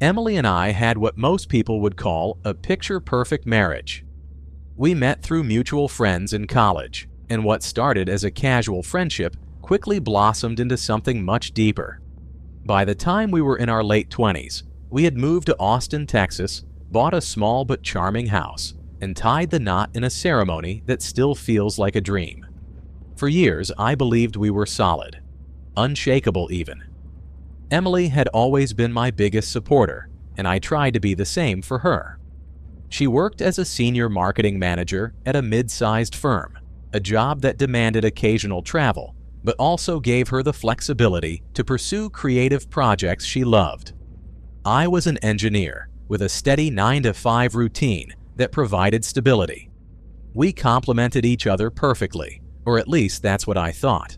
Emily and I had what most people would call a picture-perfect marriage. We met through mutual friends in college, and what started as a casual friendship quickly blossomed into something much deeper. By the time we were in our late 20s, we had moved to Austin, Texas, bought a small but charming house, and tied the knot in a ceremony that still feels like a dream. For years, I believed we were solid, unshakable even. Emily had always been my biggest supporter, and I tried to be the same for her. She worked as a senior marketing manager at a mid-sized firm, a job that demanded occasional travel, but also gave her the flexibility to pursue creative projects she loved. I was an engineer with a steady 9-to-5 routine that provided stability. We complemented each other perfectly, or at least that's what I thought.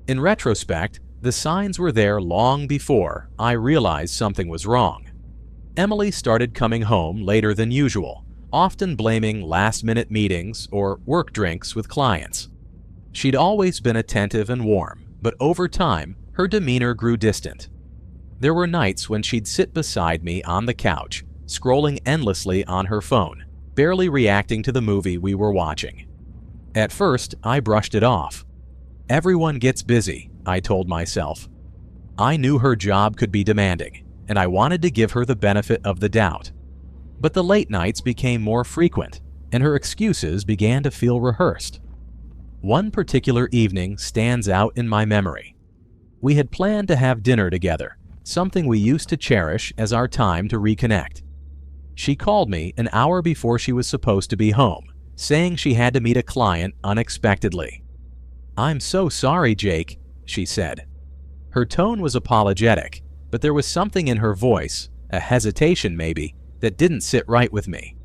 In retrospect, the signs were there long before I realized something was wrong. Emily started coming home later than usual, often blaming last-minute meetings or work drinks with clients. She'd always been attentive and warm, but over time, her demeanor grew distant. There were nights when she'd sit beside me on the couch, scrolling endlessly on her phone, barely reacting to the movie we were watching. At first, I brushed it off. Everyone gets busy, I told myself. I knew her job could be demanding, and I wanted to give her the benefit of the doubt. But the late nights became more frequent, and her excuses began to feel rehearsed. One particular evening stands out in my memory. We had planned to have dinner together, something we used to cherish as our time to reconnect. She called me an hour before she was supposed to be home, saying she had to meet a client unexpectedly. "I'm so sorry, Jake," she said. Her tone was apologetic, but there was something in her voice, a hesitation maybe, that didn't sit right with me.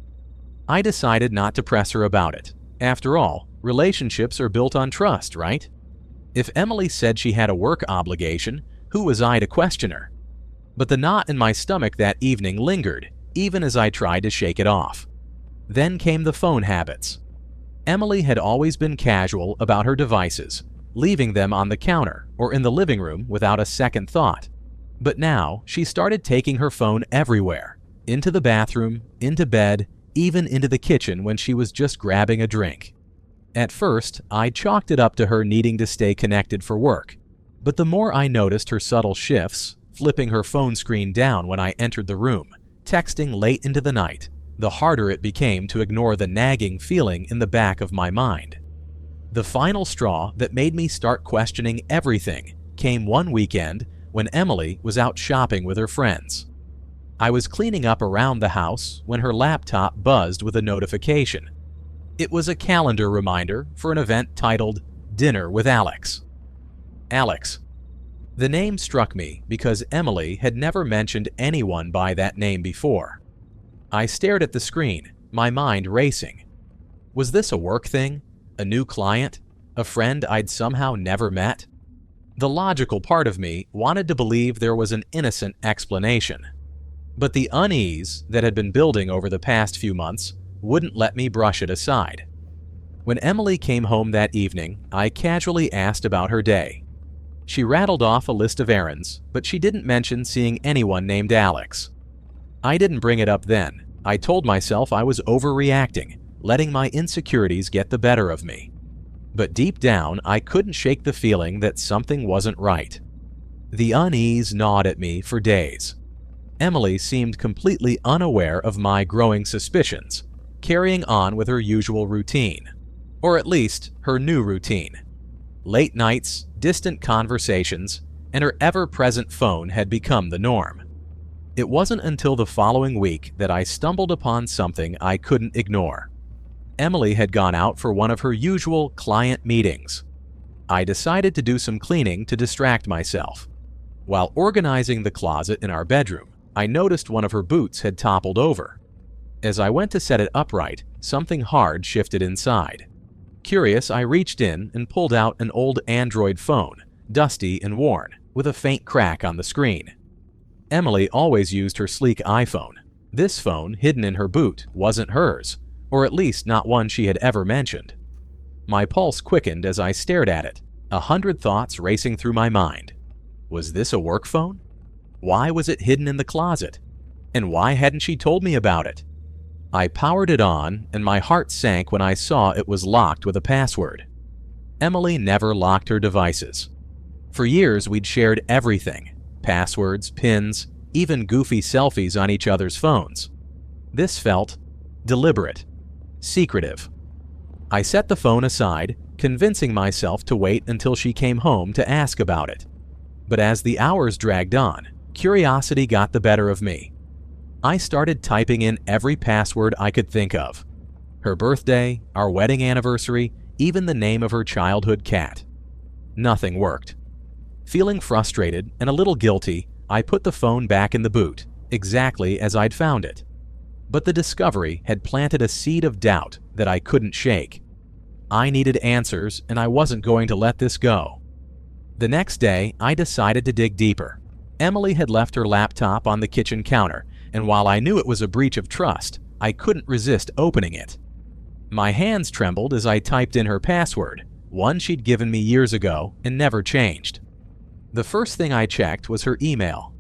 I decided not to press her about it. After all, relationships are built on trust, right? If Emily said she had a work obligation, who was I to question her? But the knot in my stomach that evening lingered, even as I tried to shake it off. Then came the phone habits. Emily had always been casual about her devices, leaving them on the counter or in the living room without a second thought. But now, she started taking her phone everywhere, into the bathroom, into bed, even into the kitchen when she was just grabbing a drink. At first, I chalked it up to her needing to stay connected for work, but the more I noticed her subtle shifts, flipping her phone screen down when I entered the room, texting late into the night, the harder it became to ignore the nagging feeling in the back of my mind. The final straw that made me start questioning everything came one weekend when Emily was out shopping with her friends. I was cleaning up around the house when her laptop buzzed with a notification. It was a calendar reminder for an event titled Dinner with Alex. Alex. The name struck me because Emily had never mentioned anyone by that name before. I stared at the screen, my mind racing. Was this a work thing? A new client? A friend I'd somehow never met? The logical part of me wanted to believe there was an innocent explanation. But the unease that had been building over the past few months wouldn't let me brush it aside. When Emily came home that evening, I casually asked about her day. She rattled off a list of errands, but she didn't mention seeing anyone named Alex. I didn't bring it up then. I told myself I was overreacting, letting my insecurities get the better of me. But deep down, I couldn't shake the feeling that something wasn't right. The unease gnawed at me for days. Emily seemed completely unaware of my growing suspicions, carrying on with her usual routine. Or at least, her new routine. Late nights, distant conversations, and her ever-present phone had become the norm. It wasn't until the following week that I stumbled upon something I couldn't ignore. Emily had gone out for one of her usual client meetings. I decided to do some cleaning to distract myself. While organizing the closet in our bedroom, I noticed one of her boots had toppled over. As I went to set it upright, something hard shifted inside. Curious, I reached in and pulled out an old Android phone, dusty and worn, with a faint crack on the screen. Emily always used her sleek iPhone. This phone, hidden in her boot, wasn't hers, or at least not one she had ever mentioned. My pulse quickened as I stared at it, 100 thoughts racing through my mind. Was this a work phone? Why was it hidden in the closet? And why hadn't she told me about it? I powered it on, and my heart sank when I saw it was locked with a password. Emily never locked her devices. For years, we'd shared everything: passwords, pins, even goofy selfies on each other's phones. This felt deliberate, secretive. I set the phone aside, convincing myself to wait until she came home to ask about it. But as the hours dragged on, curiosity got the better of me. I started typing in every password I could think of: her birthday, our wedding anniversary, even the name of her childhood cat. Nothing worked. Feeling frustrated and a little guilty, I put the phone back in the boot, exactly as I'd found it. But the discovery had planted a seed of doubt that I couldn't shake. I needed answers, and I wasn't going to let this go. The next day, I decided to dig deeper. Emily had left her laptop on the kitchen counter, and while I knew it was a breach of trust, I couldn't resist opening it. My hands trembled as I typed in her password, one she'd given me years ago and never changed. The first thing I checked was her email.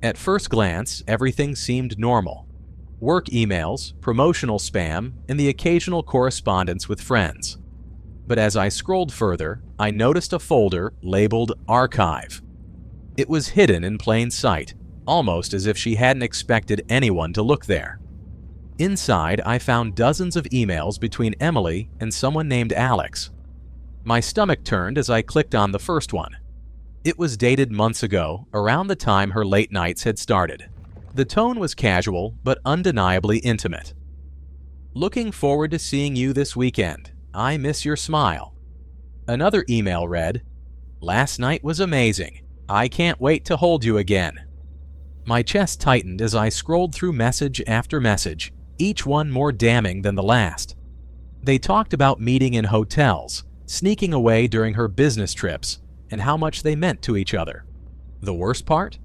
At first glance, everything seemed normal: work emails, promotional spam, and the occasional correspondence with friends. But as I scrolled further, I noticed a folder labeled Archive. It was hidden in plain sight, almost as if she hadn't expected anyone to look there. Inside, I found dozens of emails between Emily and someone named Alex. My stomach turned as I clicked on the first one. It was dated months ago, around the time her late nights had started. The tone was casual, but undeniably intimate. "Looking forward to seeing you this weekend. I miss your smile." Another email read, "Last night was amazing. I can't wait to hold you again." My chest tightened as I scrolled through message after message, each one more damning than the last. They talked about meeting in hotels, sneaking away during her business trips, and how much they meant to each other. The worst part?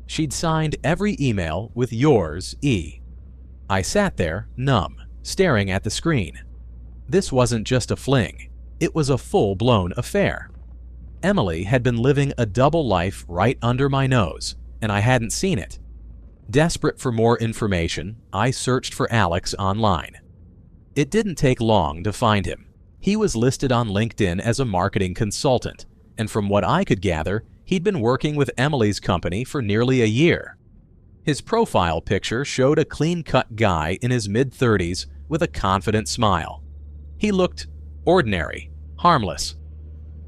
She'd signed every email with "Yours, E." I sat there, numb, staring at the screen. This wasn't just a fling. It was a full-blown affair. Emily had been living a double life right under my nose, and I hadn't seen it. Desperate for more information, I searched for Alex online. It didn't take long to find him. He was listed on LinkedIn as a marketing consultant, and from what I could gather, he'd been working with Emily's company for nearly a year. His profile picture showed a clean-cut guy in his mid-30s with a confident smile. He looked ordinary, harmless.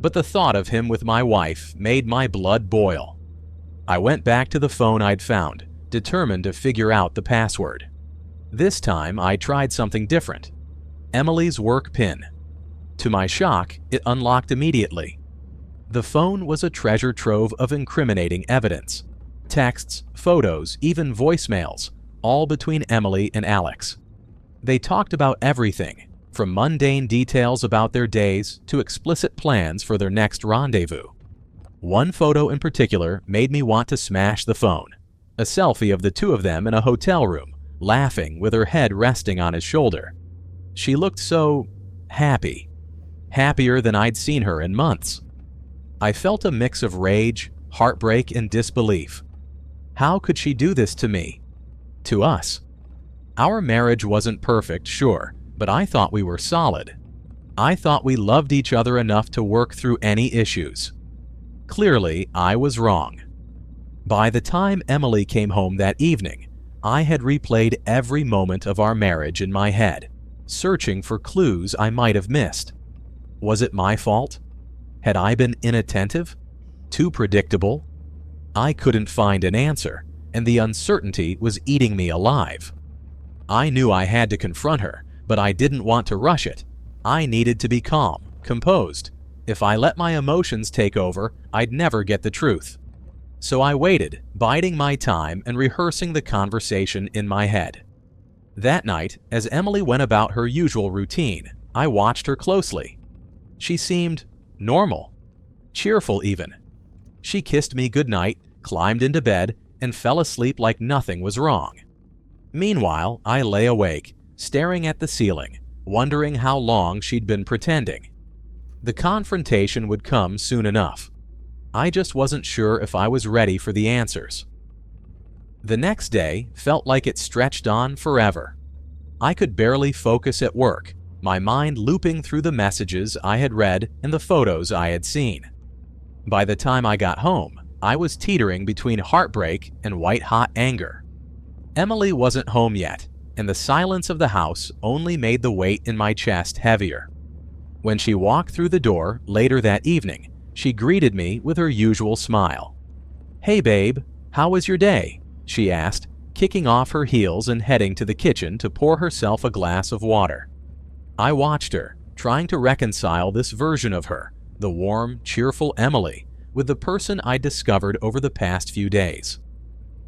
But the thought of him with my wife made my blood boil. I went back to the phone I'd found, determined to figure out the password. This time, I tried something different: Emily's work PIN. To my shock, it unlocked immediately. The phone was a treasure trove of incriminating evidence: texts, photos, even voicemails, all between Emily and Alex. They talked about everything, from mundane details about their days to explicit plans for their next rendezvous. One photo in particular made me want to smash the phone: a selfie of the two of them in a hotel room, laughing with her head resting on his shoulder. She looked so happy, happier than I'd seen her in months. I felt a mix of rage, heartbreak, and disbelief. How could she do this to me? To us? Our marriage wasn't perfect, sure, but I thought we were solid. I thought we loved each other enough to work through any issues. Clearly, I was wrong. By the time Emily came home that evening, I had replayed every moment of our marriage in my head, searching for clues I might have missed. Was it my fault? Had I been inattentive? Too predictable? I couldn't find an answer, and the uncertainty was eating me alive. I knew I had to confront her, but I didn't want to rush it. I needed to be calm, composed. If I let my emotions take over, I'd never get the truth. So I waited, biding my time and rehearsing the conversation in my head. That night, as Emily went about her usual routine, I watched her closely. She seemed normal, cheerful even. She kissed me goodnight, climbed into bed, and fell asleep like nothing was wrong. Meanwhile, I lay awake, staring at the ceiling, wondering how long she'd been pretending. The confrontation would come soon enough. I just wasn't sure if I was ready for the answers. The next day felt like it stretched on forever. I could barely focus at work, my mind looping through the messages I had read and the photos I had seen. By the time I got home, I was teetering between heartbreak and white-hot anger. Emily wasn't home yet, and the silence of the house only made the weight in my chest heavier. When she walked through the door later that evening, she greeted me with her usual smile. "Hey babe, how was your day?" she asked, kicking off her heels and heading to the kitchen to pour herself a glass of water. I watched her, trying to reconcile this version of her, the warm, cheerful Emily, with the person I discovered over the past few days.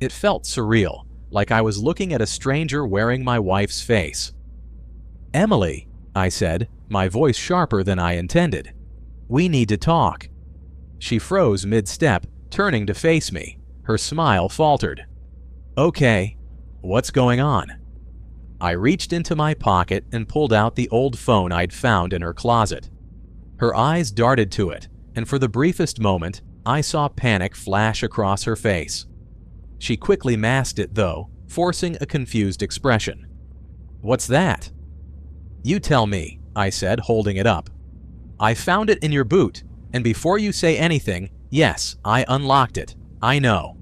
It felt surreal, like I was looking at a stranger wearing my wife's face. "Emily," I said, my voice sharper than I intended. "We need to talk." She froze mid-step, turning to face me. Her smile faltered. "Okay, what's going on?" I reached into my pocket and pulled out the old phone I'd found in her closet. Her eyes darted to it, and for the briefest moment, I saw panic flash across her face. She quickly masked it, though, forcing a confused expression. "What's that?" "You tell me," I said, holding it up. "I found it in your boot, and before you say anything, yes, I unlocked it. I know."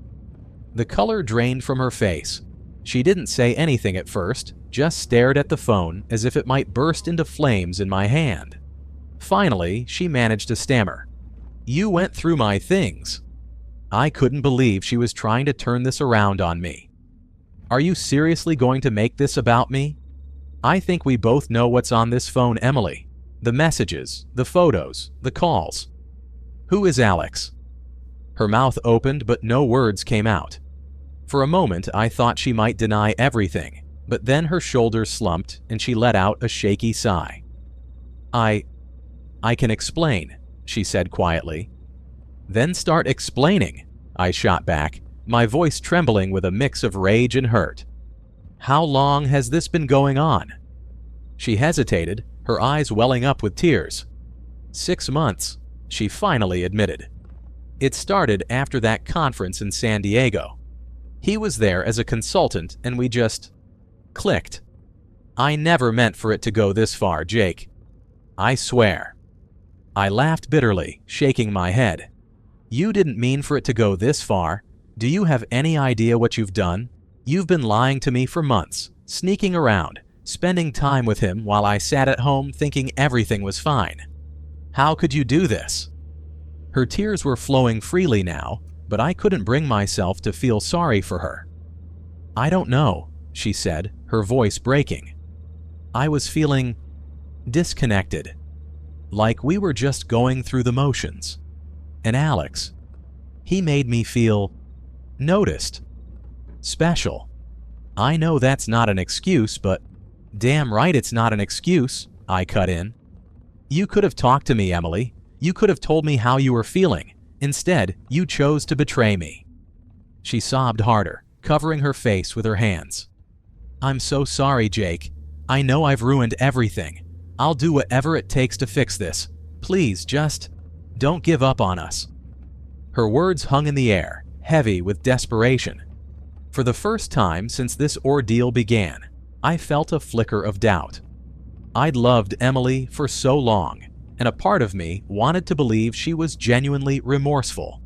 The color drained from her face. She didn't say anything at first, just stared at the phone as if it might burst into flames in my hand. Finally, she managed to stammer. "You went through my things." I couldn't believe she was trying to turn this around on me. "Are you seriously going to make this about me?" "I think we both know what's on this phone, Emily. The messages, the photos, the calls." "Who is Alex?" Her mouth opened, but no words came out. For a moment, I thought she might deny everything, but then her shoulders slumped and she let out a shaky sigh. I can explain," she said quietly. "Then start explaining," I shot back, my voice trembling with a mix of rage and hurt. "How long has this been going on?" She hesitated, her eyes welling up with tears. 6 months, she finally admitted. "It started after that conference in San Diego. He was there as a consultant and we just clicked. I never meant for it to go this far, Jake. I swear." I laughed bitterly, shaking my head. "You didn't mean for it to go this far. Do you have any idea what you've done? You've been lying to me for months, sneaking around, spending time with him while I sat at home thinking everything was fine. How could you do this?" Her tears were flowing freely now, but I couldn't bring myself to feel sorry for her. "I don't know," she said, her voice breaking. "I was feeling disconnected. Like we were just going through the motions. And Alex, he made me feel noticed. Special. I know that's not an excuse, but damn right it's not an excuse," I cut in. "You could have talked to me, Emily. You could have told me how you were feeling. Instead, you chose to betray me." She sobbed harder, covering her face with her hands. "I'm so sorry, Jake. I know I've ruined everything. I'll do whatever it takes to fix this. Please, just don't give up on us." Her words hung in the air, heavy with desperation. For the first time since this ordeal began, I felt a flicker of doubt. I'd loved Emily for so long, and a part of me wanted to believe she was genuinely remorseful.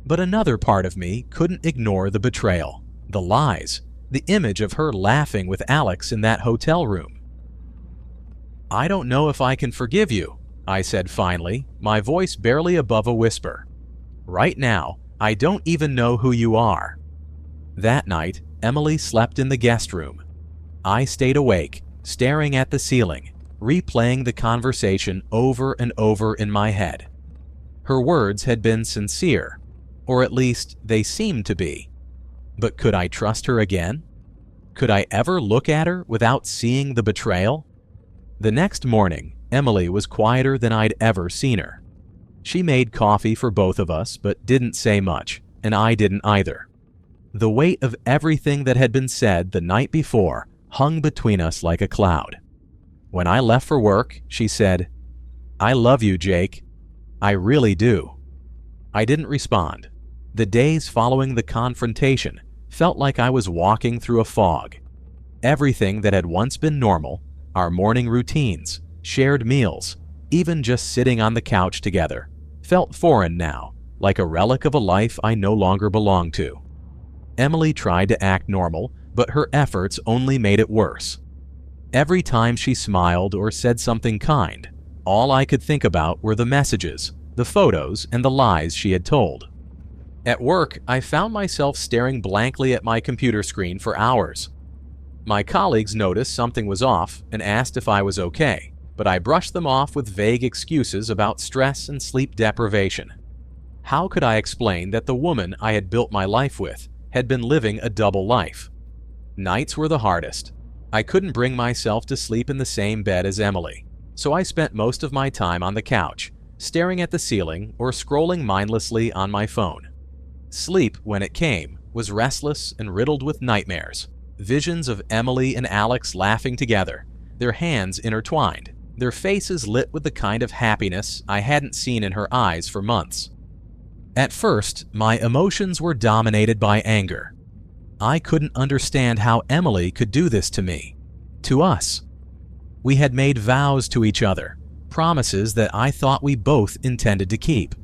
But another part of me couldn't ignore the betrayal, the lies, the image of her laughing with Alex in that hotel room. "I don't know if I can forgive you," I said finally, my voice barely above a whisper. "Right now, I don't even know who you are." That night, Emily slept in the guest room. I stayed awake, staring at the ceiling, replaying the conversation over and over in my head. Her words had been sincere, or at least they seemed to be. But could I trust her again? Could I ever look at her without seeing the betrayal? The next morning, Emily was quieter than I'd ever seen her. She made coffee for both of us, but didn't say much, and I didn't either. The weight of everything that had been said the night before hung between us like a cloud. When I left for work, she said, "I love you, Jake. I really do." I didn't respond. The days following the confrontation felt like I was walking through a fog. Everything that had once been normal, our morning routines, shared meals, even just sitting on the couch together, felt foreign now, like a relic of a life I no longer belonged to. Emily tried to act normal, but her efforts only made it worse. Every time she smiled or said something kind, all I could think about were the messages, the photos, and the lies she had told. At work, I found myself staring blankly at my computer screen for hours. My colleagues noticed something was off and asked if I was okay, but I brushed them off with vague excuses about stress and sleep deprivation. How could I explain that the woman I had built my life with had been living a double life? Nights were the hardest. I couldn't bring myself to sleep in the same bed as Emily, so I spent most of my time on the couch, staring at the ceiling or scrolling mindlessly on my phone. Sleep, when it came, was restless and riddled with nightmares. Visions of Emily and Alex laughing together, their hands intertwined, their faces lit with the kind of happiness I hadn't seen in her eyes for months. At first, my emotions were dominated by anger. I couldn't understand how Emily could do this to me, to us. We had made vows to each other, promises that I thought we both intended to keep.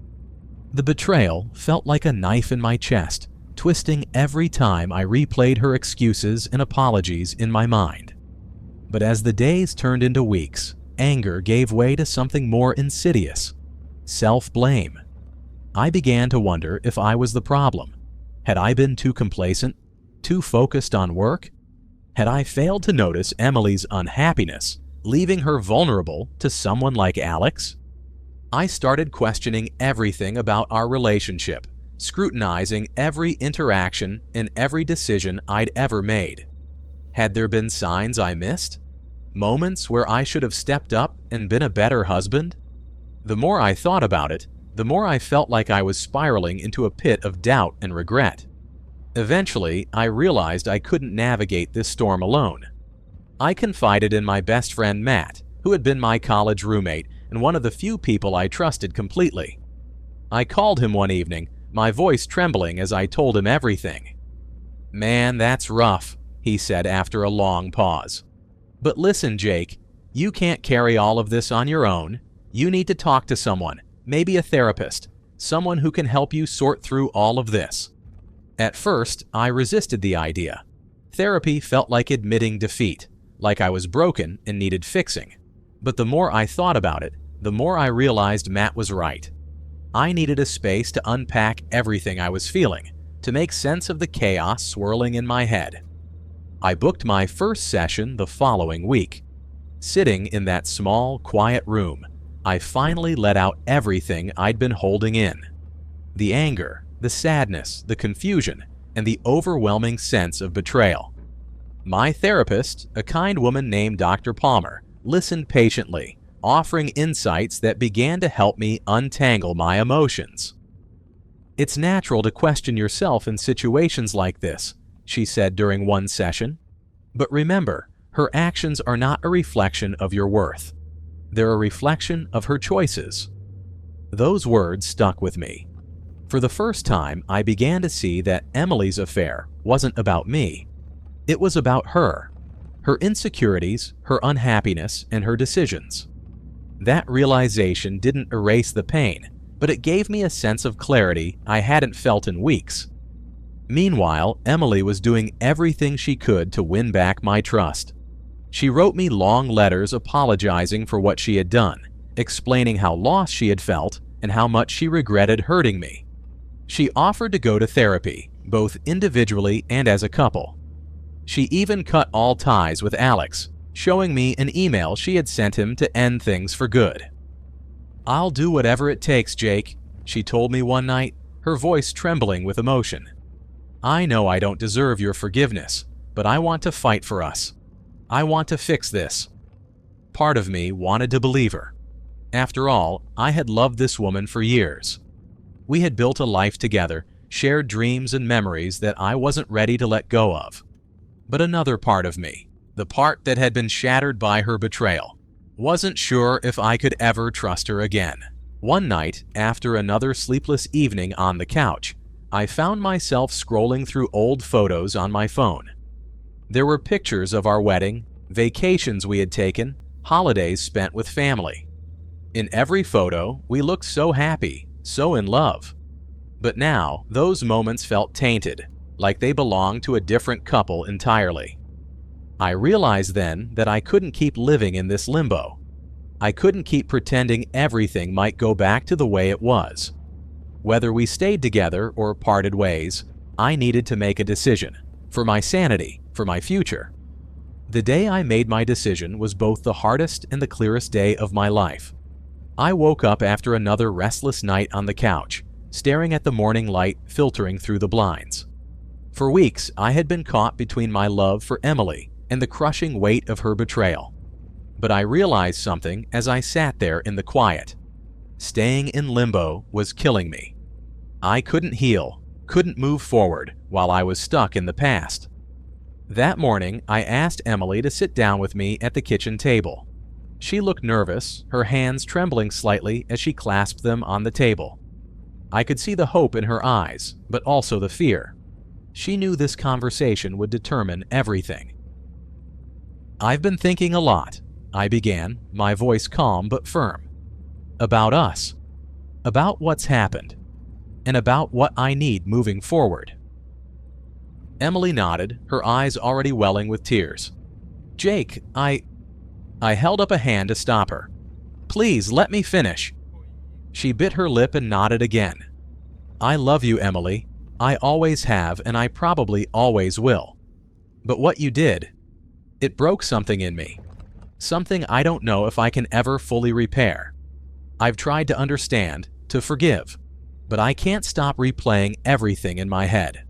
The betrayal felt like a knife in my chest, twisting every time I replayed her excuses and apologies in my mind. But as the days turned into weeks, anger gave way to something more insidious: self-blame. I began to wonder if I was the problem. Had I been too complacent, too focused on work? Had I failed to notice Emily's unhappiness, leaving her vulnerable to someone like Alex? I started questioning everything about our relationship, scrutinizing every interaction and every decision I'd ever made. Had there been signs I missed? Moments where I should have stepped up and been a better husband? The more I thought about it, the more I felt like I was spiraling into a pit of doubt and regret. Eventually, I realized I couldn't navigate this storm alone. I confided in my best friend Matt, who had been my college roommate and one of the few people I trusted completely. I called him one evening, my voice trembling as I told him everything. "Man, that's rough," he said after a long pause. "But listen, Jake, you can't carry all of this on your own. You need to talk to someone, maybe a therapist, someone who can help you sort through all of this." At first, I resisted the idea. Therapy felt like admitting defeat, like I was broken and needed fixing. But the more I thought about it, the more I realized Matt was right. I needed a space to unpack everything I was feeling, to make sense of the chaos swirling in my head. I booked my first session the following week. Sitting in that small, quiet room, I finally let out everything I'd been holding in. The anger, the sadness, the confusion, and the overwhelming sense of betrayal. My therapist, a kind woman named Dr. Palmer, listened patiently, offering insights that began to help me untangle my emotions. "It's natural to question yourself in situations like this," she said during one session. "But remember, her actions are not a reflection of your worth. They're a reflection of her choices." Those words stuck with me. For the first time, I began to see that Emily's affair wasn't about me. It was about her. Her insecurities, her unhappiness, and her decisions. That realization didn't erase the pain, but it gave me a sense of clarity I hadn't felt in weeks. Meanwhile, Emily was doing everything she could to win back my trust. She wrote me long letters apologizing for what she had done, explaining how lost she had felt and how much she regretted hurting me. She offered to go to therapy, both individually and as a couple. She even cut all ties with Alex, showing me an email she had sent him to end things for good. "I'll do whatever it takes, Jake," she told me one night, her voice trembling with emotion. "I know I don't deserve your forgiveness, but I want to fight for us. I want to fix this." Part of me wanted to believe her. After all, I had loved this woman for years. We had built a life together, shared dreams and memories that I wasn't ready to let go of. But another part of me, the part that had been shattered by her betrayal, wasn't sure if I could ever trust her again. One night, after another sleepless evening on the couch, I found myself scrolling through old photos on my phone. There were pictures of our wedding, vacations we had taken, holidays spent with family. In every photo, we looked so happy, so in love. But now, those moments felt tainted, like they belonged to a different couple entirely. I realized then that I couldn't keep living in this limbo. I couldn't keep pretending everything might go back to the way it was. Whether we stayed together or parted ways, I needed to make a decision, for my sanity, for my future. The day I made my decision was both the hardest and the clearest day of my life. I woke up after another restless night on the couch, staring at the morning light filtering through the blinds. For weeks, I had been caught between my love for Emily and the crushing weight of her betrayal. But I realized something as I sat there in the quiet. Staying in limbo was killing me. I couldn't heal, couldn't move forward while I was stuck in the past. That morning, I asked Emily to sit down with me at the kitchen table. She looked nervous, her hands trembling slightly as she clasped them on the table. I could see the hope in her eyes, but also the fear. She knew this conversation would determine everything. "I've been thinking a lot," I began, my voice calm but firm. "About us. About what's happened. And about what I need moving forward." Emily nodded, her eyes already welling with tears. "Jake, I held up a hand to stop her. "Please, let me finish." She bit her lip and nodded again. "I love you, Emily. I always have, and I probably always will. But what you did, it broke something in me. Something I don't know if I can ever fully repair. I've tried to understand, to forgive, but I can't stop replaying everything in my head.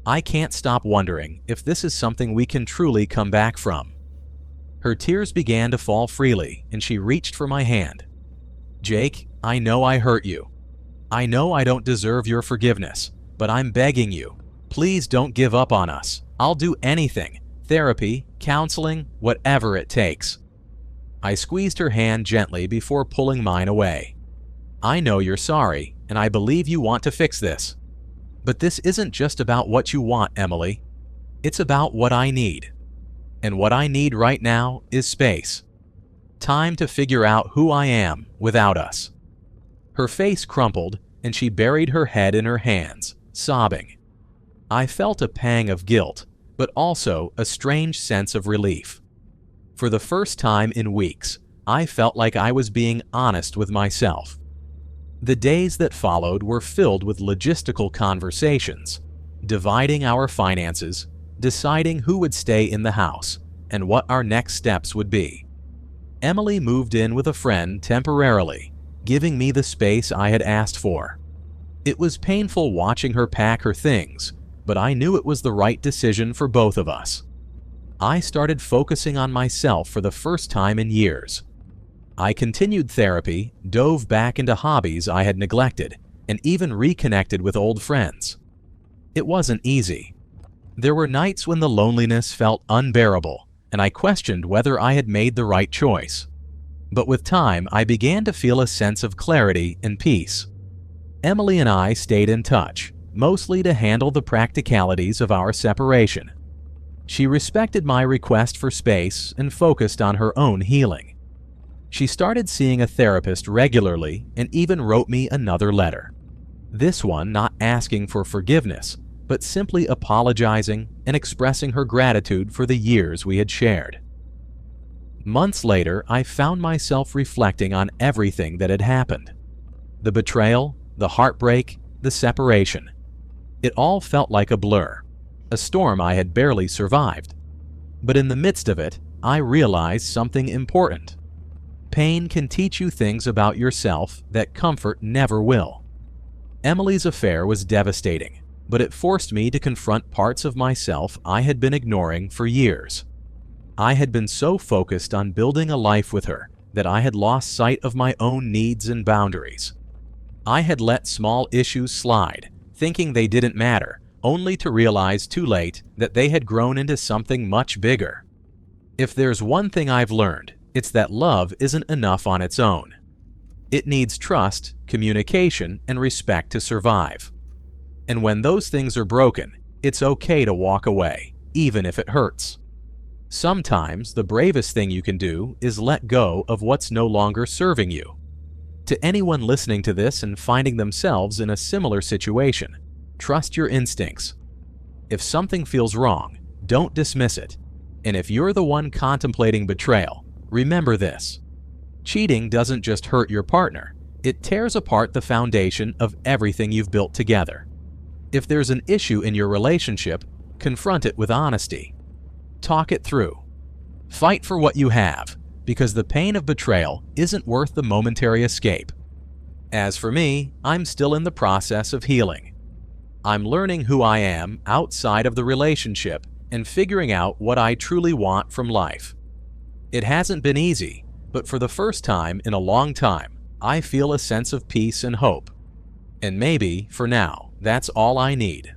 I can't stop wondering if this is something we can truly come back from." Her tears began to fall freely, and she reached for my hand. "Jake, I know I hurt you. I know I don't deserve your forgiveness, but I'm begging you, please don't give up on us. I'll do anything, therapy, counseling, whatever it takes." I squeezed her hand gently before pulling mine away. "I know you're sorry, and I believe you want to fix this. But this isn't just about what you want, Emily. It's about what I need. And what I need right now is space. Time to figure out who I am without us." Her face crumpled, and she buried her head in her hands, sobbing. I felt a pang of guilt, but also a strange sense of relief. For the first time in weeks, I felt like I was being honest with myself. The days that followed were filled with logistical conversations, dividing our finances, deciding who would stay in the house, and what our next steps would be. Emily moved in with a friend temporarily, giving me the space I had asked for. It was painful watching her pack her things, but I knew it was the right decision for both of us. I started focusing on myself for the first time in years. I continued therapy, dove back into hobbies I had neglected, and even reconnected with old friends. It wasn't easy. There were nights when the loneliness felt unbearable, and I questioned whether I had made the right choice. But with time, I began to feel a sense of clarity and peace. Emily and I stayed in touch, mostly to handle the practicalities of our separation. She respected my request for space and focused on her own healing. She started seeing a therapist regularly and even wrote me another letter. This one not asking for forgiveness, but simply apologizing and expressing her gratitude for the years we had shared. Months later, I found myself reflecting on everything that had happened. The betrayal, the heartbreak, the separation. It all felt like a blur, a storm I had barely survived. But in the midst of it, I realized something important. Pain can teach you things about yourself that comfort never will. Emily's affair was devastating, but it forced me to confront parts of myself I had been ignoring for years. I had been so focused on building a life with her that I had lost sight of my own needs and boundaries. I had let small issues slide, thinking they didn't matter, only to realize too late that they had grown into something much bigger. If there's one thing I've learned, it's that love isn't enough on its own. It needs trust, communication, and respect to survive. And when those things are broken, it's okay to walk away, even if it hurts. Sometimes the bravest thing you can do is let go of what's no longer serving you. To anyone listening to this and finding themselves in a similar situation, trust your instincts. If something feels wrong, don't dismiss it. And if you're the one contemplating betrayal, remember this. Cheating doesn't just hurt your partner, it tears apart the foundation of everything you've built together. If there's an issue in your relationship, confront it with honesty. Talk it through. Fight for what you have, because the pain of betrayal isn't worth the momentary escape. As for me, I'm still in the process of healing. I'm learning who I am outside of the relationship and figuring out what I truly want from life. It hasn't been easy, but for the first time in a long time, I feel a sense of peace and hope. And maybe, for now, that's all I need.